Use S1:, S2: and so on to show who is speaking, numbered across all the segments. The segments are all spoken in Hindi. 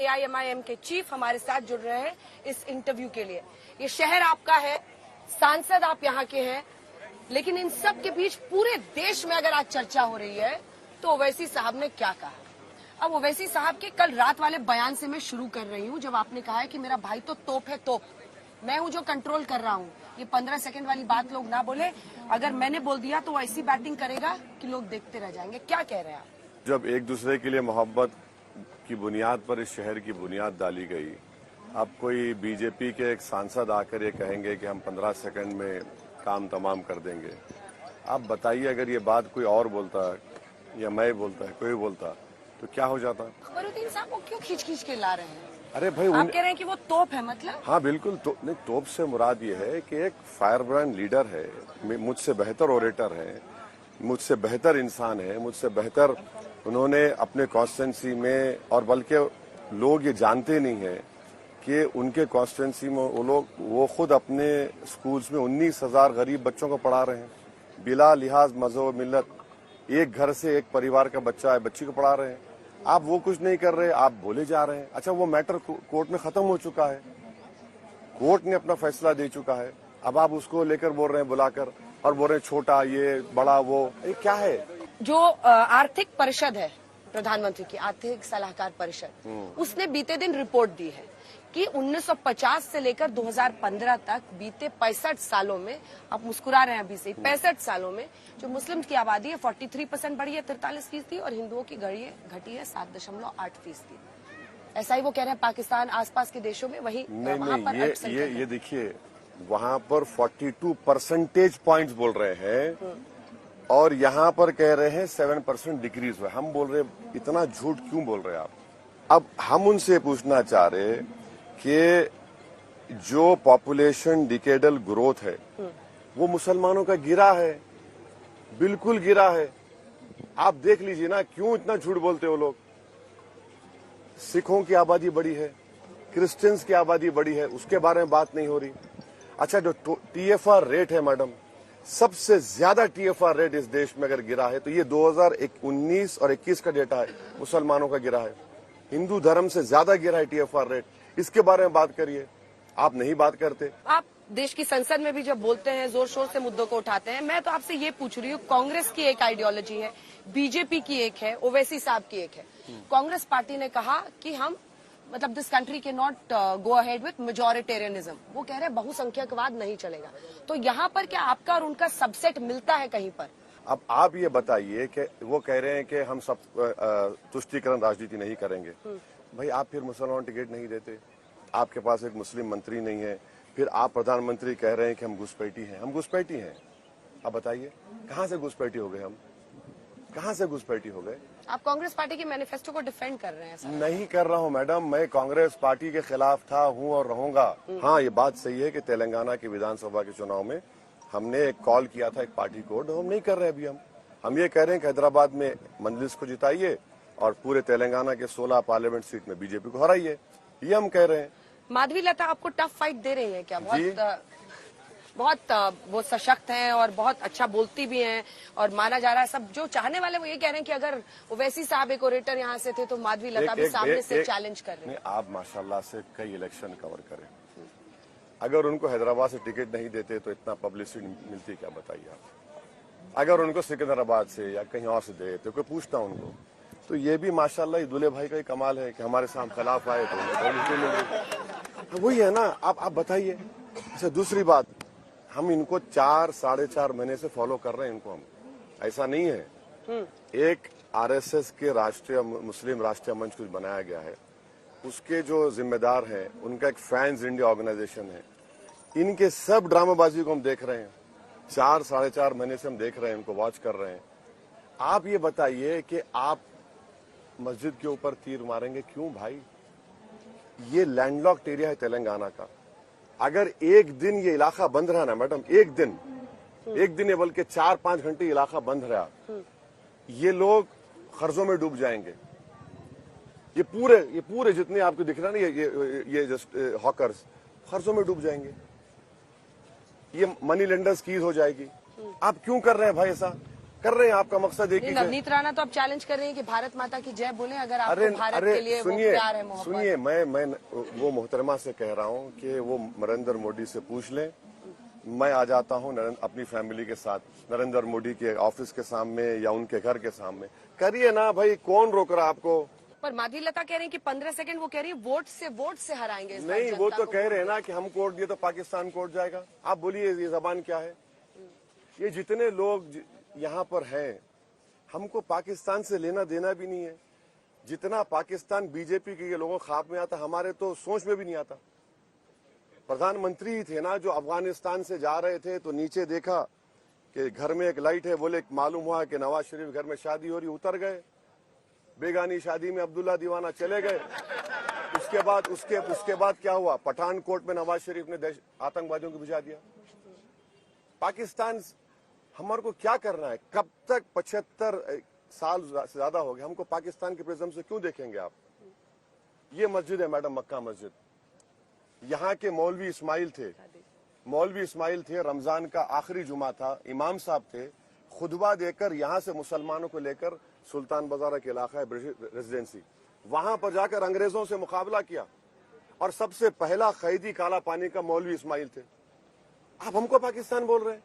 S1: AIMIM के चीफ हमारे साथ जुड़ रहे हैं इस इंटरव्यू के लिए। ये शहर आपका है, सांसद आप यहाँ के हैं, लेकिन इन सब के बीच पूरे देश में अगर आज चर्चा हो रही है तो ओवैसी साहब ने क्या कहा। अब ओवैसी साहब के कल रात वाले बयान से मैं शुरू कर रही हूँ, जब आपने कहा है कि मेरा भाई तो तोप है, तोप मैं हूँ जो कंट्रोल कर रहा हूँ। ये 15 सेकंड वाली बात लोग ना बोले, अगर मैंने बोल दिया तो ऐसी बैटिंग करेगा कि लोग देखते रह जाएंगे। क्या कह रहे हैं आप?
S2: जब एक दूसरे के लिए मोहब्बत की बुनियाद पर इस शहर की बुनियाद डाली गई, अब कोई बीजेपी के एक सांसद आकर ये कहेंगे कि हम 15 सेकंड में काम तमाम कर देंगे। आप बताइए, अगर ये बात कोई और बोलता या मैं बोलता, कोई बोलता, तो क्या हो जाता?
S1: फरुद्दीन साहब को क्यों खींच खींच के ला रहे हैं?
S2: अरे भाई,
S1: आप कह रहे हैं कि वो तोप है, मतलब?
S2: हाँ बिल्कुल, नहीं, तोप से मुराद ये है कि एक फायर ब्रांड लीडर है, मुझसे बेहतर ओरेटर है, मुझसे बेहतर इंसान है, मुझसे बेहतर उन्होंने अपने कॉन्स्टिट्यूंसी में, और बल्कि लोग ये जानते नहीं है कि उनके कॉन्स्टिट्यूंसी में वो खुद अपने स्कूल्स में 19,000 गरीब बच्चों को पढ़ा रहे हैं, बिला लिहाज मजहब मिल्लत। एक घर से एक परिवार का बच्चा है, बच्ची को पढ़ा रहे हैं। आप वो कुछ नहीं कर रहे, आप बोले जा रहे हैं। अच्छा, वो मैटर कोर्ट में खत्म हो चुका है, कोर्ट ने अपना फैसला दे चुका है, अब आप उसको लेकर बोल रहे हैं बुलाकर, और बोल रहे हैं छोटा ये बड़ा वो, ये क्या है?
S1: जो आर्थिक परिषद है, प्रधानमंत्री की आर्थिक सलाहकार परिषद, उसने बीते दिन रिपोर्ट दी है कि 1950 से लेकर 2015 तक बीते 65 सालों में, आप मुस्कुरा रहे हैं अभी से, 65 सालों में जो मुस्लिम की आबादी है 43% बढ़ी है, 43%, और हिंदुओं की घटी है 7.8%। ऐसा ही वो कह रहे हैं पाकिस्तान आसपास के देशों में, वही वहां पर
S2: ये देखिए, वहां पर 42 परसेंटेज पॉइंट्स बोल रहे हैं और यहाँ पर कह रहे हैं 7% डिक्रीज हुआ। हम बोल रहे इतना झूठ क्यों बोल रहे हैं आप? अब हम उनसे पूछना चाह रहे कि जो पॉपुलेशन डिकेडल ग्रोथ है वो मुसलमानों का गिरा है, बिल्कुल गिरा है। आप देख लीजिए ना, क्यों इतना झूठ बोलते हो लोग? सिखों की आबादी बढ़ी है, क्रिश्चियंस की आबादी बढ़ी है, उसके बारे में बात नहीं हो रही। अच्छा, जो TFR रेट है मैडम, सबसे ज्यादा TFR रेट इस देश में अगर गिरा है तो ये 2019 और 21 का डेटा है, मुसलमानों का गिरा है। हिंदू धर्म से ज्यादा गिरा है TFR रेट, इसके बारे में बात करिए। आप नहीं बात करते।
S1: आप देश की संसद में भी जब बोलते हैं, जोर शोर से मुद्दों को उठाते हैं। मैं तो आपसे ये पूछ रही हूँ, कांग्रेस की एक आइडियोलॉजी है, बीजेपी की एक है, ओवैसी साहब की एक है। कांग्रेस पार्टी ने कहा कि हम, मतलब दिस कंट्री के not go ahead with majoritarianism. वो कह रहे हैं बहुसंख्यकवाद नहीं चलेगा। तो यहाँ पर क्या आपका और उनका सबसेट मिलता है कहीं पर?
S2: अब आप ये बताइए कि वो कह रहे हैं कि हम सब तुष्टीकरण राजनीति नहीं करेंगे। भाई, आप फिर मुसलमान टिकट नहीं देते, आपके पास एक मुस्लिम मंत्री नहीं है, फिर आप प्रधानमंत्री कह रहे हैं कि हम घुसपैठी हैं। हम घुसपैठी हैं? अब बताइए, कहाँ से घुसपैठी हो गए? हम कहाँ से घुसपैठी हो गए?
S1: आप कांग्रेस पार्टी के मैनिफेस्टो को डिफेंड कर रहे हैं सर?
S2: नहीं कर रहा हूँ मैडम, मैं कांग्रेस पार्टी के खिलाफ था, हूँ और रहूंगा। हाँ, ये बात सही है कि तेलंगाना की विधानसभा के चुनाव में हमने एक कॉल किया था एक पार्टी को, हम नहीं कर रहे अभी। हम ये कह रहे हैं कि हैदराबाद में मंजलिस को जिताइए और पूरे तेलंगाना के 16 पार्लियामेंट सीट में बीजेपी को हराइए, ये हम कह रहे हैं।
S1: माधवी लता आपको टफ फाइट दे रही है क्या? बहुत वो सशक्त हैं और बहुत अच्छा बोलती भी हैं, और माना जा रहा है, सब जो चाहने वाले वो ये कह रहे हैं कि अगर ओवैसी साहब एक ओरेटर यहाँ से थे तो माधवी लता भी सामने से चैलेंज कर रहे हैं।
S2: आप माशाल्लाह से कई इलेक्शन कवर करें, अगर उनको हैदराबाद से टिकट नहीं देते तो इतना पब्लिसिटी मिलती क्या, बताइए आप? अगर उनको सिकंदराबाद से या कहीं और से दे तो कोई पूछता उनको? तो ये भी माशाल्लाह दूल्हे भाई का ही कमाल है कि हमारे साथ खिलाफ आए तो पब्लिसिटी मिल रही। वही है ना। आप बताइए। अच्छा, दूसरी बात, हम इनको 4-4.5 महीने से फॉलो कर रहे हैं इनको। हम, ऐसा नहीं है। एक RSS के राष्ट्रीय मुस्लिम राष्ट्रीय मंच कुछ बनाया गया है, उसके जो जिम्मेदार हैं उनका एक फैंस इंडिया ऑर्गेनाइजेशन है। इनके सब ड्रामाबाजी को हम देख रहे हैं, 4-4.5 महीने से हम देख रहे हैं, इनको वॉच कर रहे हैं। आप ये बताइए कि आप मस्जिद के ऊपर तीर मारेंगे क्यों भाई? ये लैंडलॉक्ड एरिया है तेलंगाना का। अगर एक दिन ये इलाका बंद रहा ना मैडम, एक दिन ये बल्कि 4-5 घंटे इलाका बंद रहा, ये लोग कर्जों में डूब जाएंगे। ये पूरे जितने आपको दिख रहा ना, ये जस्ट हॉकर्स कर्जों में डूब जाएंगे, ये मनी लेंडर्स कीज हो जाएगी। आप क्यों कर रहे हैं भाई ऐसा? कर रहे हैं, आपका मकसद एक ही है।
S1: नवनीत राणा तो अब चैलेंज कर रही है कि भारत माता की जय बोले, अगर
S2: अरे
S1: आपको भारत के लिए वो प्यार है, मोहब्बत।
S2: सुनिए, मैं वो मोहतरमा से कह रहा हूँ कि वो नरेंद्र मोदी से पूछ लें। मैं आ जाता हूँ अपनी फैमिली के साथ नरेंद्र मोदी के ऑफिस के सामने या उनके घर के सामने। करिए ना भाई, कौन रोक रहा आपको?
S1: पर माधवी लता कह रही है कि 15 सेकंड, वो कह रही है वोट से हराएंगे इस बार
S2: नहीं, वो
S1: जनता
S2: तो
S1: को
S2: कह
S1: वोट
S2: रहे हैं
S1: दे।
S2: ना कि हम कोर्ट दिए तो पाकिस्तान कोर्ट जाएगा। आप बोलिए ये जबान क्या है? ये जितने लोग यहाँ पर हैं, हमको पाकिस्तान से लेना देना भी नहीं है। जितना पाकिस्तान बीजेपी के ये लोगों ख्वाब में आता, हमारे तो सोच में भी नहीं आता। प्रधानमंत्री ही थे ना जो अफगानिस्तान से जा रहे थे तो नीचे देखा कि घर में एक लाइट है, बोले मालूम हुआ कि नवाज शरीफ घर में शादी हो रही, उतर गए। बेगानी शादी में अब्दुल्ला दीवाना चले गए। उसके बाद क्या हुआ? पठानकोट में नवाज शरीफ ने आतंकवादियों को भिजा दिया। पाकिस्तान हमारे को क्या करना है? कब तक 75 साल से ज्यादा हो गए, हमको पाकिस्तान के प्रिज्म से क्यों देखेंगे आप? ये मस्जिद है मैडम, मक्का मस्जिद। यहाँ के मौलवी इस्माइल थे, रमजान का आखिरी जुमा था, इमाम साहब थे, खुतबा देकर यहाँ से मुसलमानों को लेकर सुल्तान बाजार के इलाका है ब्रिटिश रेजिडेंसी, वहां पर जाकर अंग्रेजों से मुकाबला किया और सबसे पहला कैदी काला पानी का मौलवी इस्माइल थे। आप हमको पाकिस्तान बोल रहे हैं?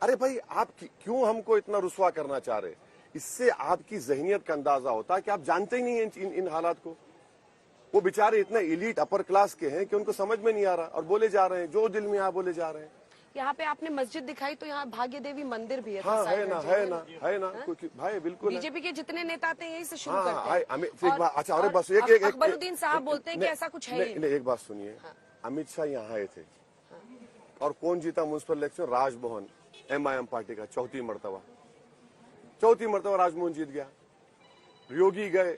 S2: अरे भाई, आप क्यों हमको इतना रुसवा करना चाह रहे? इससे आपकी जहनियत का अंदाजा होता है कि आप जानते ही नहीं हैं इन हालात को। वो बेचारे इतने इलीट अपर क्लास के हैं कि उनको समझ में नहीं आ रहा और बोले जा रहे हैं जो दिल में आ बोले जा रहे हैं।
S1: यहाँ पे आपने मस्जिद दिखाई तो यहाँ भाग्य देवी मंदिर भी है।
S2: हाँ,
S1: तो
S2: है ना भाई, बिल्कुल।
S1: बीजेपी के जितने नेता आते हैं यहीं से शुरू
S2: हाँ,
S1: करते हैं।
S2: एक बात, अच्छा, अरे बस एक
S1: अकबरुद्दीन साहब बोलते हैं कि ऐसा कुछ है ही नहीं।
S2: एक बात सुनिए, अमित शाह यहाँ आए थे और कौन जीता municipal election? Raj Bhavan, MIM party का चौथी मर्तबा राजमोहन जीत गया। योगी गए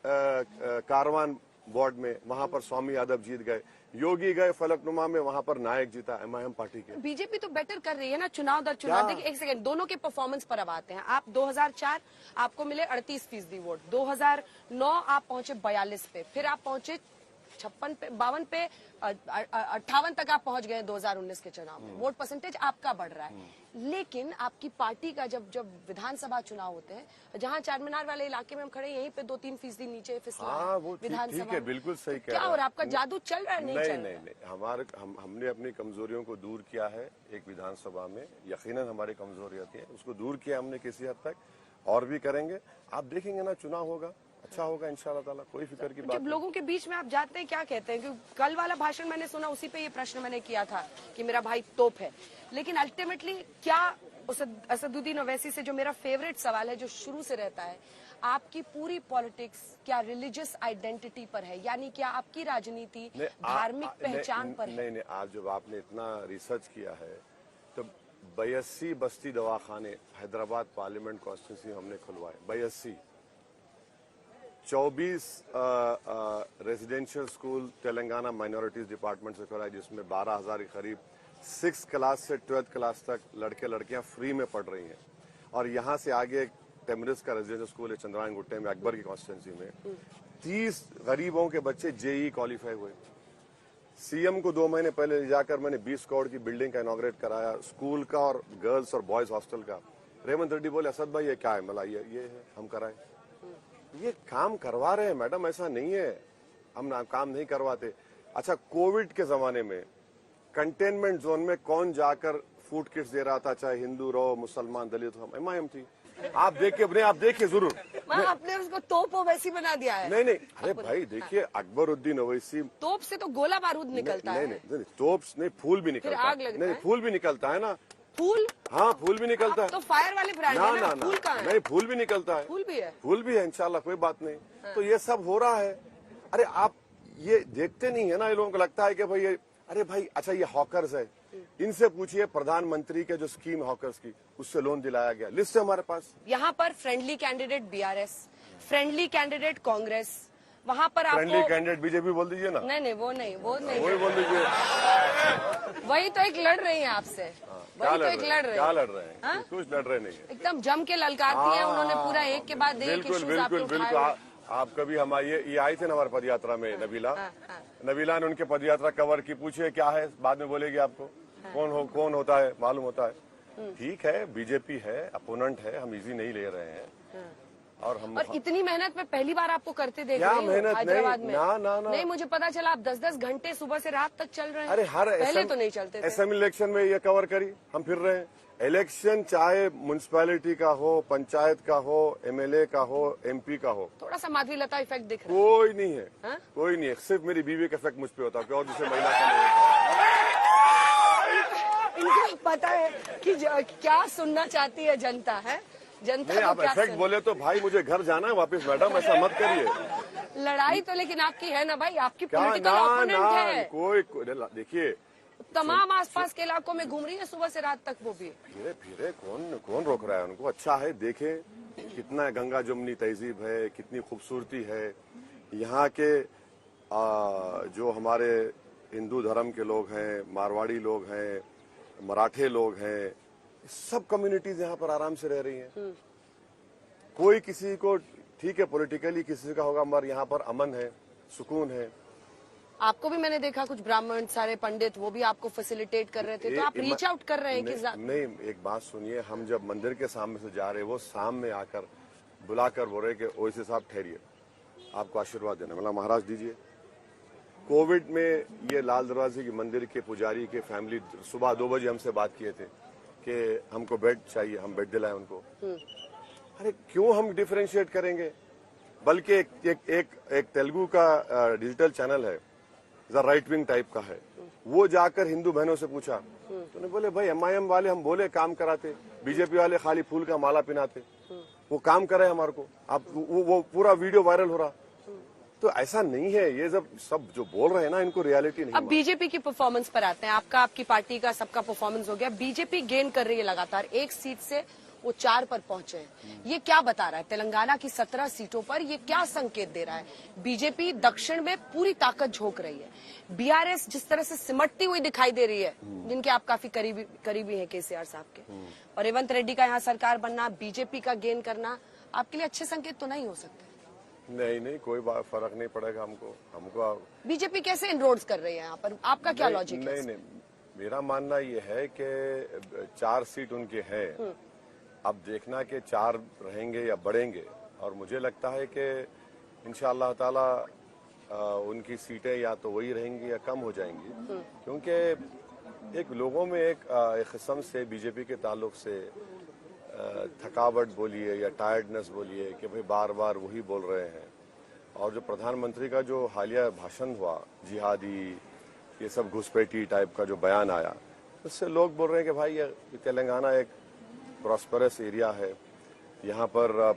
S2: कारवान वार्ड में, वहां पर स्वामी यादव जीत गए। योगी गए फलकनुमा में, वहां पर नायक जीता MIM पार्टी के।
S1: बीजेपी तो बेटर कर रही है ना चुनाव दर चुनाव। देखिए एक सेकंड, दोनों के परफॉर्मेंस पर अब आते हैं। आप 2004 आपको मिले 38% वोट, 2009 आप पहुंचे 42 पे, फिर आप पहुंचे 56 पे, 52 पे, 58 तक आप पहुंच गए 2019 के चुनाव में। वोट परसेंटेज आपका बढ़ रहा है, लेकिन आपकी पार्टी का जब विधानसभा चुनाव होते हैं, जहां चारमीनार वाले इलाके में हम खड़े, यहीं पे 2-3% नीचे फिसला
S2: हाँ, वो
S1: विधानसभा।
S2: ठीक है, बिल्कुल सही कह
S1: क्या
S2: रहा
S1: और आपका जादू चल रहा है? नहीं चल रहा?
S2: नहीं, हमने अपनी कमजोरियों को दूर किया है एक विधानसभा में। यकीनन हमारी कमजोरियां थी, उसको दूर किया हमने किसी हद तक, और भी करेंगे। आप देखेंगे ना, चुनाव होगा, अच्छा होगा इंशाल्लाह ताला, कोई फिक्र की बात
S1: जब लोगों के बीच में आप जाते हैं क्या कहते हैं? क्योंकि कल वाला भाषण मैंने सुना, उसी पे ये प्रश्न मैंने किया था कि मेरा भाई तोप है, लेकिन अल्टीमेटली क्या असदुद्दीन ओवैसी से जो मेरा फेवरेट सवाल है, जो शुरू से रहता है, आपकी पूरी पॉलिटिक्स क्या रिलीजियस आइडेंटिटी पर है? यानी क्या आपकी राजनीति धार्मिक पहचान पर है?
S2: नहीं, आज जब आपने इतना रिसर्च किया है तो 82 बस्ती दवाखाने हैदराबाद पार्लियामेंट कॉन्स्टिट्यूंसी हमने खुलवाए। 82 24 residential school Telangana minorities department से खुला है, जिसमें 12,000 के करीब 6 क्लास से 12th क्लास तक लड़के लड़कियां फ्री में पढ़ रही हैं। और यहाँ से आगे टेमरिस का रेजिडेंशियल स्कूल है चंद्रायन गुट्टे में, अकबर की कॉन्स्टिट्यूंसी में 30 गरीबों के बच्चे JEE क्वालिफाई हुए। CM को 2 महीने पहले ले जाकर मैंने 20 करोड़ की बिल्डिंग का इनॉग्रेट कराया, स्कूल का और गर्ल्स और बॉयज हॉस्टल का। रेवंत रेड्डी बोले, असद भाई ये क्या है? मला ये है, हम कराए। ये काम करवा रहे हैं मैडम, ऐसा नहीं है हम काम नहीं करवाते। अच्छा, कोविड के जमाने में कंटेनमेंट जोन में कौन जाकर फूड किट्स दे रहा था? चाहे हिंदू रहो, मुसलमान, दलित हो, MIM थी। आप देखिए जरूर।
S1: आपने उसको तोप ओवैसी बना दिया है।
S2: नहीं, अरे भाई देखिए, अकबरुद्दीन ओवैसी,
S1: तोप से तो गोला बारूद निकलता है।
S2: नहीं, तोप नहीं, फूल भी निकलता है।
S1: आग लगता है।
S2: फूल भी निकलता है ना।
S1: फूल?
S2: हाँ, फूल भी निकलता है।
S1: तो फायर वाले ब्रांड है ना, फूल कहाँ है?
S2: नहीं, फूल भी निकलता है। फूल भी है इंशाल्लाह, कोई बात नहीं। तो ये सब हो रहा है। अरे आप ये देखते नहीं है ना, ये लोगों को लगता है कि भाई अरे भाई, अच्छा ये हॉकर्स है, इनसे पूछिए प्रधानमंत्री के जो स्कीम हॉकर्स की, उससे लोन दिलाया गया, लिस्ट है हमारे पास।
S1: यहाँ पर friendly candidate BRS, friendly candidate Congress, वहाँ पर आपको
S2: फ्रेंडली कैंडिडेट बीजेपी बोल दीजिए ना।
S1: नहीं, वो नहीं
S2: वही बोल दीजिए।
S1: वही तो एक लड़ रही है आपसे।
S2: क्या लड़ रहे हैं? कुछ लड़ रहे नहीं है,
S1: एकदम जम के ललकारती है उन्होंने, पूरा एक के बाद एक इश्यूज आपके उठाए हुए।
S2: आप कभी हमारे ये आए थे ना हमारे पदयात्रा में, नबीला ने उनके पदयात्रा कवर की, पूछिए क्या है, बाद में बोलेगी आपको। कौन होता है मालूम होता है। ठीक है, बीजेपी है, अपोनेंट है, हम इजी नहीं ले रहे हैं। और हम
S1: और इतनी मेहनत में पहली बार आपको करते देख
S2: क्या
S1: रही हूँ
S2: मेहनत?
S1: हैदराबाद में।
S2: ना।
S1: नहीं, मुझे पता चला आप 10-10 घंटे सुबह से रात तक चल रहे हैं।
S2: अरे हर
S1: पहले तो नहीं चलते थे।
S2: असेंबली इलेक्शन में ये कवर करी, हम फिर रहे हैं। इलेक्शन चाहे म्युनिसिपैलिटी का हो, पंचायत का हो, एमएलए का हो, एमपी का हो,
S1: थोड़ा सा माधवी लता इफेक्ट दिख रहा है।
S2: कोई नहीं है।
S1: हाँ?
S2: कोई नहीं है, सिर्फ मेरी बीवी का इफेक्ट मुझ पे होता है और दूसरे महिला का नहीं होता।
S1: इनको पता है कि क्या सुनना चाहती है जनता है। जनता
S2: नहीं,
S1: को
S2: आप
S1: क्या
S2: इफेक्ट बोले तो भाई मुझे घर जाना है वापस, मैडम ऐसा मत करिए।
S1: लड़ाई तो लेकिन आपकी है ना भाई, आपकी
S2: क्या
S1: पॉलिटिकल
S2: ना
S1: ओपोनेंट है।
S2: कोई देखिए,
S1: तमाम आसपास के इलाकों में घूम रही है सुबह से रात तक वो भी।
S2: धीरे धीरे कौन रोक रहा है उनको? अच्छा है, देखें कितना गंगा जमुनी तहजीब है, कितनी खूबसूरती है यहाँ के। जो हमारे हिंदू धर्म के लोग हैं, मारवाड़ी लोग हैं, मराठे लोग हैं, सब कम्युनिटीज यहाँ पर आराम से रह रही हैं। कोई किसी को, ठीक है पॉलिटिकली किसी का होगा, मगर यहाँ पर अमन है, सुकून है।
S1: आपको भी मैंने देखा कुछ ब्राह्मण, सारे पंडित, वो भी आपको फैसिलिटेट कर रहे थे, तो आप रीच आउट कर रहे हैं कि
S2: नहीं, एक बात सुनिए, हम जब मंदिर के सामने से जा रहे, वो सामने आकर बुलाकर बोल रहे कि ओवैसी साहब ठहरिए, आपको आशीर्वाद देना। मतलब महाराज दीजिए। कोविड में ये लाल दरवाजे की मंदिर के पुजारी के फैमिली सुबह 2 बजे हमसे बात किए थे कि हमको बेड चाहिए, हम बेड दिलाए उनको। अरे क्यों हम डिफरेंशिएट करेंगे? बल्कि एक तेलुगु का डिजिटल चैनल है, राइट विंग टाइप का है, वो जाकर हिंदू बहनों से पूछा तो उन्हें बोले भाई एमआईएम वाले हम बोले काम कराते, बीजेपी वाले खाली फूल का माला पहनाते, वो काम करे हमारे को। आप वो पूरा वीडियो वायरल हो रहा। तो ऐसा नहीं है, ये सब जो बोल रहे हैं ना, इनको रियलिटी नहीं।
S1: अब बीजेपी की परफॉर्मेंस पर आते हैं। आपकी पार्टी का सबका परफॉर्मेंस हो गया। बीजेपी गेन कर रही है लगातार, 1 सीट से वो 4 पर पहुंचे हैं। ये क्या बता रहा है? तेलंगाना की 17 सीटों पर ये क्या संकेत दे रहा है? बीजेपी दक्षिण में पूरी ताकत झोंक रही है। बीआरएस जिस तरह से सिमटती हुई दिखाई दे रही है, जिनके आप काफी करीबी हैं केसीआर साहब के, और रेवंत रेड्डी का यहाँ सरकार बनना, बीजेपी का गेन करना आपके लिए अच्छे संकेत तो नहीं हो सकते?
S2: नहीं, कोई फर्क नहीं पड़ेगा हमको।
S1: बीजेपी कैसे इनरोड्स कर रही है यहाँ पर? आपका क्या लॉजिक है?
S2: नहीं, मेरा मानना ये है कि 4 सीट उनके हैं। अब देखना कि 4 रहेंगे या बढ़ेंगे, और मुझे लगता है कि इंशाअल्लाह ताला उनकी सीटें या तो वही रहेंगी या कम हो जाएंगी, क्योंकि एक लोगों में एक किस्म से बीजेपी के ताल्लुक से थकावट बोलिए या टायर्डनेस बोलिए कि भाई बार बार वही बोल रहे हैं। और जो प्रधानमंत्री का जो हालिया भाषण हुआ, जिहादी, ये सब घुसपैठी टाइप का जो बयान आया, उससे लोग बोल रहे हैं कि भाई ये तेलंगाना एक प्रॉस्परस एरिया है, यहाँ पर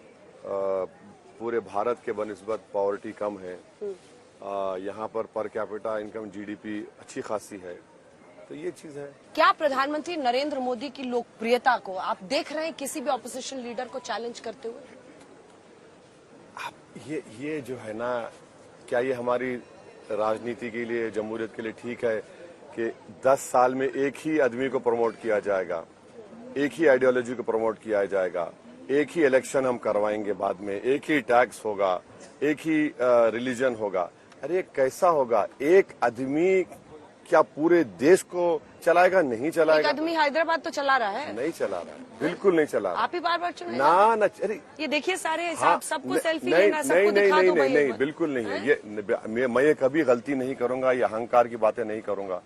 S2: पूरे भारत के बनिस्बत पॉवर्टी कम है, यहाँ पर कैपिटा इनकम जीडीपी अच्छी खासी है, तो ये चीज है।
S1: क्या प्रधानमंत्री नरेंद्र मोदी की लोकप्रियता को आप देख रहे हैं किसी भी ऑपोजिशन लीडर को चैलेंज करते हुए?
S2: ये जो है ना, क्या ये हमारी राजनीति के लिए, जमहूरियत के लिए ठीक है कि 10 साल में एक ही आदमी को प्रमोट किया जाएगा, एक ही आइडियोलॉजी को प्रमोट किया जाएगा, एक ही इलेक्शन हम करवाएंगे, बाद में एक ही टैक्स होगा, एक ही रिलीजन होगा? अरे कैसा होगा? एक आदमी क्या पूरे देश को चलाएगा? नहीं चलाएगा।
S1: एक आदमी हैदराबाद तो चला रहा है?
S2: नहीं चला रहा है, बिल्कुल नहीं चला रहा।
S1: आप ही बार चुने
S2: ना। अरे
S1: ये देखिए सारे हिसाब, सबको सेल्फी लेना, सबको
S2: नहीं,
S1: दिखा दो भाई।
S2: नहीं, बिल्कुल नहीं है ये। मैं ये कभी गलती नहीं करूंगा, ये अहंकार की बातें नहीं करूंगा।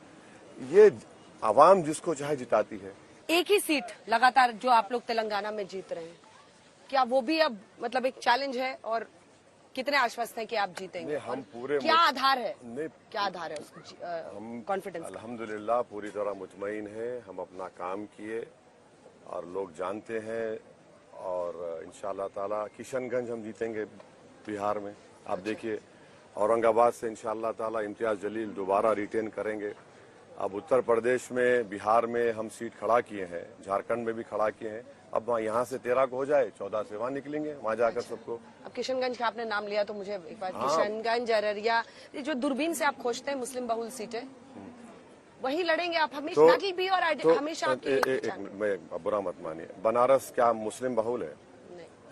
S2: ये आवाम जिसको चाहे जिताती है।
S1: एक ही सीट लगातार जो आप लोग तेलंगाना में जीत रहे हैं, क्या वो भी अब मतलब एक चैलेंज है? और कितने आश्वस्त हैं कि आप जीतेंगे?
S2: हम पूरे
S1: क्या आधार है?
S2: नहीं,
S1: क्या आधार है कॉन्फिडेंस?
S2: अल्हम्दुलिल्लाह पूरी तरह मुतमईन है। हम अपना काम किए और लोग जानते हैं, और इंशाअल्लाह ताला किशनगंज हम जीतेंगे बिहार में। आप देखिए, औरंगाबाद से इंशाअल्लाह ताला इम्तियाज जलील दोबारा रिटेन करेंगे। अब उत्तर प्रदेश में, बिहार में हम सीट खड़ा किए हैं, झारखंड में भी खड़ा किए हैं। अब यहाँ से 13 को हो जाए, 14 से वहाँ निकलेंगे, वहाँ जाकर सबको।
S1: अब किशनगंज का आपने नाम लिया तो मुझे एक बार, किशनगंज, अररिया, ये जो दूरबीन से आप खोजते हैं मुस्लिम बहुल सीटें, वही लड़ेंगे आप हमेशा? नागी भी और हमेशा
S2: मैं बुरा मत मानिए, बनारस क्या मुस्लिम बहुल है?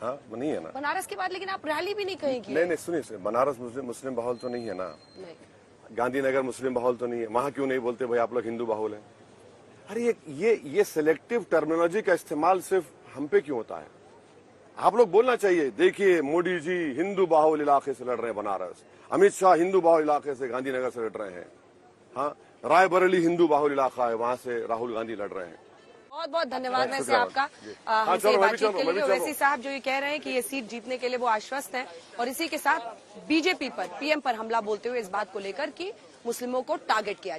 S2: हाँ, नहीं है ना
S1: बनारस के बाद। लेकिन आप रैली भी नहीं कहीं की?
S2: नहीं, सुनिए, बनारस मुस्लिम बहुल तो नहीं है ना। गांधीनगर मुस्लिम बहुल तो नहीं है। वहाँ क्यों नहीं बोलते भाई आप लोग हिंदू बहुल है? अरे ये सिलेक्टिव टर्मिनोलॉजी का इस्तेमाल सिर्फ हम पे क्यों होता है? आप लोग बोलना चाहिए, देखिए मोदी जी हिंदू बाहुल इलाके से लड़ रहे हैं बनारस, अमित शाह हिंदू बाहुल इलाके से गांधीनगर से लड़ रहे हैं, हाँ रायबरेली हिंदू बाहुल इलाका है, वहां से राहुल गांधी लड़ रहे हैं।
S1: बहुत बहुत धन्यवाद वैसे
S2: शुक्रिया
S1: आपका हमसे
S2: चलो, मैं भी
S1: बातचीत
S2: चलो,
S1: के
S2: मैं भी
S1: लिए।
S2: चलो।
S1: ओवैसी साहब जो ये कह रहे हैं कि ये सीट जीतने के लिए वो आश्वस्त हैं और इसी के साथ बीजेपी पर, पीएम पर हमला बोलते हुए इस बात को लेकर कि मुस्लिमों को टारगेट किया